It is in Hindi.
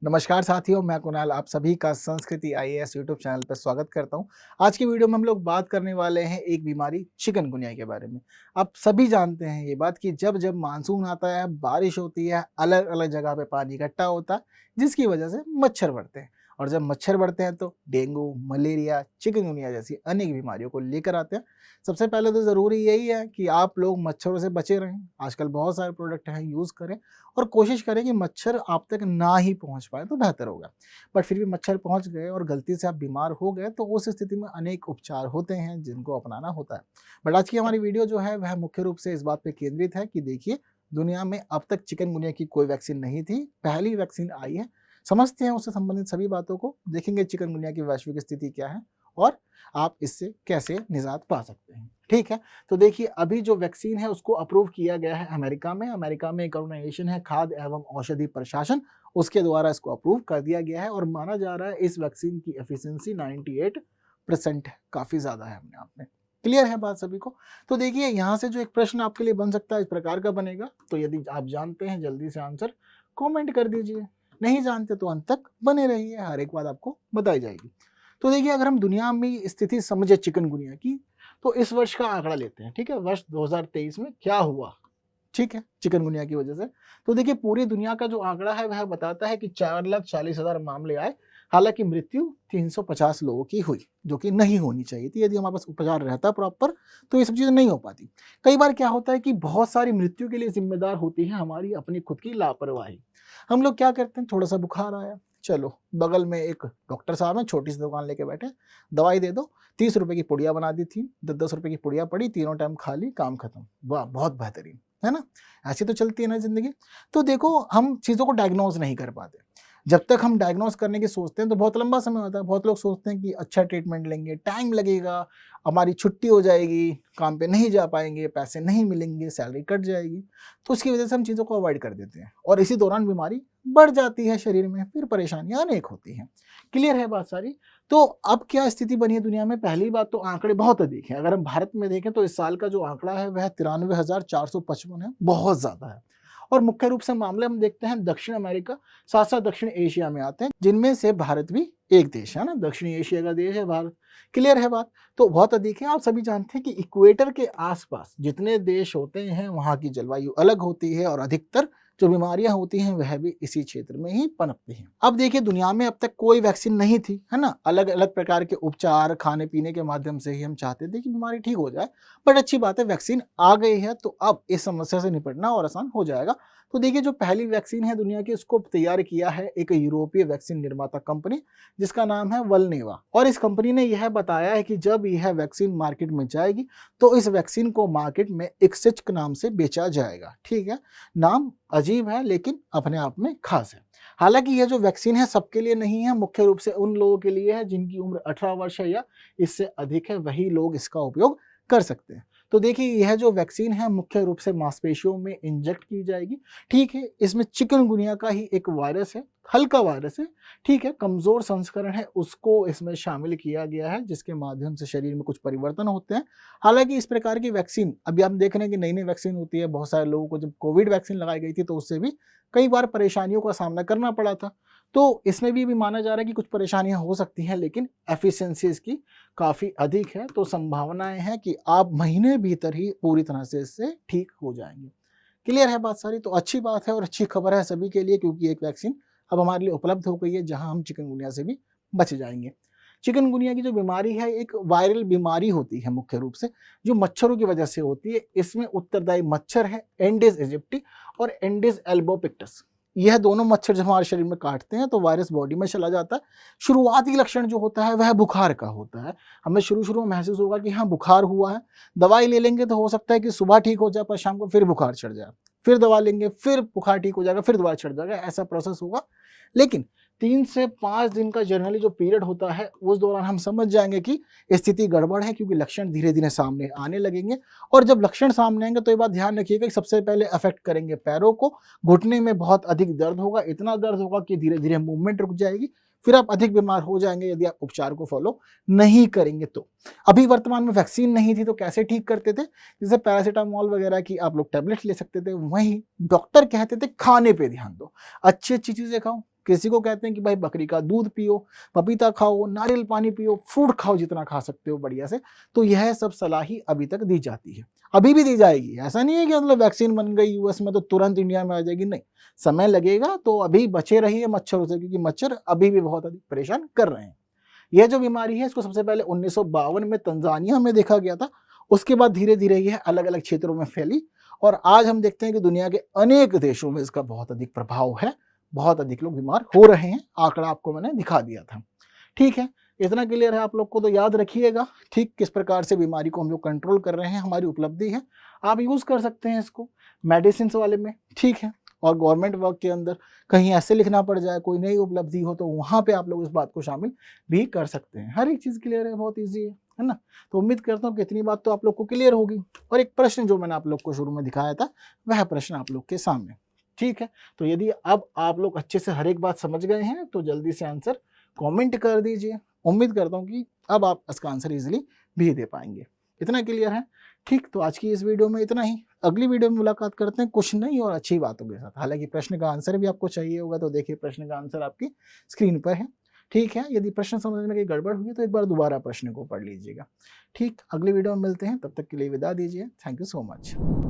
नमस्कार साथियों, मैं कुणाल आप सभी का संस्कृति आईएएस यूट्यूब चैनल पर स्वागत करता हूं। आज की वीडियो में हम लोग बात करने वाले हैं एक बीमारी चिकनगुनिया के बारे में। आप सभी जानते हैं ये बात कि जब जब मानसून आता है, बारिश होती है, अलग अलग जगह पे पानी इकट्ठा होता है, जिसकी वजह से मच्छर बढ़ते हैं। और जब मच्छर बढ़ते हैं तो डेंगू, मलेरिया, चिकनगुनिया जैसी अनेक बीमारियों को लेकर आते हैं। सबसे पहले तो ज़रूरी यही है कि आप लोग मच्छरों से बचे रहें। आजकल बहुत सारे प्रोडक्ट हैं, यूज़ करें और कोशिश करें कि मच्छर आप तक ना ही पहुंच पाए तो बेहतर होगा। बट फिर भी मच्छर पहुंच गए और गलती से आप बीमार हो गए तो उस स्थिति में अनेक उपचार होते हैं जिनको अपनाना होता है। बट आज की हमारी वीडियो जो है वह मुख्य रूप से इस बात पे केंद्रित है कि देखिए, दुनिया में अब तक चिकनगुनिया की कोई वैक्सीन नहीं थी, पहली वैक्सीन आई है। समझते हैं उससे संबंधित सभी बातों को, देखेंगे चिकनगुनिया की वैश्विक स्थिति क्या है और आप इससे कैसे निजात पा सकते हैं। ठीक है, तो देखिए, अभी जो वैक्सीन है उसको अप्रूव किया गया है अमेरिका में। अमेरिका में एक ऑर्गेनाइजेशन है, खाद्य एवं औषधि प्रशासन, उसके द्वारा इसको अप्रूव कर दिया गया है और माना जा रहा है इस वैक्सीन की एफिशिएंसी 98% है, काफ़ी ज़्यादा है अपने आप में। क्लियर है बात सभी को? तो देखिए, यहाँ से जो एक प्रश्न आपके लिए बन सकता है, इस प्रकार का बनेगा। तो यदि आप जानते हैं जल्दी से आंसर कॉमेंट कर दीजिए, नहीं जानते तो अंत तक बने रहिए, हर एक बात आपको बताई जाएगी। तो देखिए, अगर हम दुनिया में स्थिति समझे चिकनगुनिया की, तो इस वर्ष का आंकड़ा लेते हैं। ठीक है, वर्ष 2023 में क्या हुआ, ठीक है, चिकनगुनिया की वजह से। तो देखिए, पूरी दुनिया का जो आंकड़ा है वह बताता है कि 4,40,000 मामले आए। हालांकि मृत्यु 350 लोगों की हुई, जो कि नहीं होनी चाहिए थी। यदि हमारे पास उपचार रहता प्रॉपर तो ये सब चीज़ें नहीं हो पाती। कई बार क्या होता है कि बहुत सारी मृत्यु के लिए जिम्मेदार होती है हमारी अपनी खुद की लापरवाही। हम लोग क्या करते हैं, थोड़ा सा बुखार आया, चलो बगल में एक डॉक्टर साहब हैं, छोटी सी दुकान लेके बैठे, दवाई दे दो। 30 रुपए की पुड़िया बना दी थी, 10-10 रुपए की पुड़िया पड़ी, तीनों टाइम खा ली, काम खत्म। वाह, बहुत बेहतरीन है ना। ऐसी तो चलती है ना जिंदगी। तो देखो, हम चीज़ों को डायग्नोज नहीं कर पाते। जब तक हम डायग्नोज करने की सोचते हैं तो बहुत लंबा समय होता है। बहुत लोग सोचते हैं कि अच्छा ट्रीटमेंट लेंगे, टाइम लगेगा, हमारी छुट्टी हो जाएगी, काम पे नहीं जा पाएंगे, पैसे नहीं मिलेंगे, सैलरी कट जाएगी। तो उसकी वजह से हम चीज़ों को अवॉइड कर देते हैं और इसी दौरान बीमारी बढ़ जाती है शरीर में, फिर परेशानियां अनेक होती हैं। क्लियर है बात सारी? तो अब क्या स्थिति बनी है दुनिया में? पहली बात तो आंकड़े बहुत अधिक हैं। अगर हम भारत में देखें तो इस साल का जो आंकड़ा है वह 93,455 है, बहुत ज़्यादा है। और मुख्य रूप से मामले हम देखते हैं दक्षिण अमेरिका, साथ साथ दक्षिण एशिया में आते हैं, जिनमें से भारत भी एक देश है ना, दक्षिणी एशिया का देश है भारत। क्लियर है बात? तो बहुत अधिक है। आप सभी जानते हैं कि इक्वेटर के आसपास जितने देश होते हैं वहाँ की जलवायु अलग होती है और अधिकतर जो बीमारियां होती हैं वह भी इसी क्षेत्र में ही पनपती हैं। अब देखिए, दुनिया में अब तक कोई वैक्सीन नहीं थी, है ना। अलग अलग प्रकार के उपचार, खाने पीने के माध्यम से ही हम चाहते थे कि बीमारी ठीक हो जाए। बट अच्छी बात है, वैक्सीन आ गई है तो अब इस समस्या से निपटना और आसान हो जाएगा। तो देखिए, जो पहली वैक्सीन है दुनिया की, उसको तैयार किया है एक यूरोपीय वैक्सीन निर्माता कंपनी, जिसका नाम है वल्नेवा। और इस कंपनी ने यह बताया है कि जब यह वैक्सीन मार्केट में जाएगी तो इस वैक्सीन को मार्केट में इक्सिच के नाम से बेचा जाएगा। ठीक है, नाम अजीब है लेकिन अपने आप में खास है। हालांकि यह जो वैक्सीन है सबके लिए नहीं है, मुख्य रूप से उन लोगों के लिए है जिनकी उम्र 18 वर्ष है या इससे अधिक है, वही लोग इसका उपयोग कर सकते हैं। तो देखिए, यह जो वैक्सीन है मुख्य रूप से मांसपेशियों में इंजेक्ट की जाएगी। ठीक है, इसमें चिकनगुनिया का ही एक वायरस है, हल्का वायरस है, ठीक है, कमजोर संस्करण है, उसको इसमें शामिल किया गया है, जिसके माध्यम से शरीर में कुछ परिवर्तन होते हैं। हालांकि इस प्रकार की वैक्सीन, अभी आप देख रहे हैं कि नई नई वैक्सीन होती है। बहुत सारे लोगों को जब कोविड वैक्सीन लगाई गई थी तो उससे भी कई बार परेशानियों का सामना करना पड़ा था। तो इसमें भी माना जा रहा है कि कुछ परेशानियां हो सकती हैं, लेकिन एफिशिएंसी इसकी काफ़ी अधिक है। तो संभावनाएं हैं कि आप महीने भीतर ही पूरी तरह से इससे ठीक हो जाएंगे। क्लियर है बात सारी? तो अच्छी बात है और अच्छी खबर है सभी के लिए, क्योंकि एक वैक्सीन अब हमारे लिए उपलब्ध हो गई है जहां हम चिकनगुनिया से भी बच जाएंगे। चिकनगुनिया की जो बीमारी है एक वायरल बीमारी होती है, मुख्य रूप से जो मच्छरों की वजह से होती है। इसमें उत्तरदायी मच्छर है एंडिस इजिप्टी और एंडिस एल्बोपिक्टस। यह दोनों मच्छर जब हमारे शरीर में काटते हैं तो वायरस बॉडी में चला जाता है। शुरुआती लक्षण जो होता है वह बुखार का होता है। हमें शुरू शुरू में महसूस होगा कि हाँ बुखार हुआ है, दवाई ले लेंगे तो हो सकता है कि सुबह ठीक हो जाए पर शाम को फिर बुखार चढ़ जाए, फिर दवा लेंगे, फिर बुखार ठीक हो जाएगा, फिर दोबारा चढ़ जाएगा, ऐसा प्रोसेस होगा। लेकिन 3 से 5 दिन का जनरली जो पीरियड होता है उस दौरान हम समझ जाएंगे कि स्थिति गड़बड़ है, क्योंकि लक्षण धीरे धीरे सामने आने लगेंगे। और जब लक्षण सामने आएंगे तो ये बात ध्यान रखिएगा कि सबसे पहले अफेक्ट करेंगे पैरों को। घुटने में बहुत अधिक दर्द होगा, इतना दर्द होगा कि धीरे धीरे मूवमेंट रुक जाएगी, फिर आप अधिक बीमार हो जाएंगे यदि आप उपचार को फॉलो नहीं करेंगे तो। अभी वर्तमान में वैक्सीन नहीं थी तो कैसे ठीक करते थे? जैसे पैरासीटामोल वगैरह की आप लोग टैबलेट ले सकते थे, वहीं डॉक्टर कहते थे खाने पे ध्यान दो, अच्छी अच्छी चीजें खाओ, किसी को कहते हैं कि भाई बकरी का दूध पियो, पपीता खाओ, नारियल पानी पियो, फ्रूट खाओ जितना खा सकते हो बढ़िया से। तो यह सब सलाह ही अभी तक दी जाती है, अभी भी दी जाएगी। ऐसा नहीं है कि मतलब वैक्सीन बन गई यूएस में तो तुरंत इंडिया में आ जाएगी, नहीं, समय लगेगा। तो अभी बचे रहिए मच्छरों से, क्योंकि मच्छर अभी भी बहुत अधिक परेशान कर रहे हैं। यह जो बीमारी है इसको सबसे पहले 1952 में तंजानिया में देखा गया था। उसके बाद धीरे धीरे यह अलग अलग क्षेत्रों में फैली और आज हम देखते हैं कि दुनिया के अनेक देशों में इसका बहुत अधिक प्रभाव है, बहुत अधिक लोग बीमार हो रहे हैं। आंकड़ा आपको मैंने दिखा दिया था। ठीक है, इतना क्लियर है आप लोग को, तो याद रखिएगा ठीक किस प्रकार से बीमारी को हम लोग कंट्रोल कर रहे हैं, हमारी उपलब्धि है। आप यूज कर सकते हैं इसको मेडिसिन वाले में, ठीक है। और गवर्नमेंट वर्क के अंदर कहीं ऐसे लिखना पड़ जाए, कोई नई उपलब्धि हो, तो वहां पे आप लोग इस बात को शामिल भी कर सकते हैं। हर एक चीज क्लियर है, बहुत ईजी है ना। तो उम्मीद करता हूँ कि इतनी बात तो आप लोग को क्लियर होगी। और एक प्रश्न जो मैंने आप लोग को शुरू में दिखाया था, वह प्रश्न आप लोग के सामने, ठीक है। तो यदि अब आप लोग अच्छे से हर एक बात समझ गए हैं तो जल्दी से आंसर कमेंट कर दीजिए। उम्मीद करता हूँ कि अब आप इसका आंसर इजीली भी दे पाएंगे। इतना क्लियर है, ठीक। तो आज की इस वीडियो में इतना ही। अगली वीडियो में मुलाकात करते हैं कुछ नई और अच्छी बातों के साथ। हालांकि प्रश्न का आंसर भी आपको चाहिए होगा, तो देखिए प्रश्न का आंसर आपकी स्क्रीन पर है, ठीक है। यदि प्रश्न समझने में कहीं गड़बड़ हुई तो एक बार दोबारा प्रश्न को पढ़ लीजिएगा, ठीक। अगली वीडियो में मिलते हैं, तब तक के लिए विदा दीजिए। Thank you so much.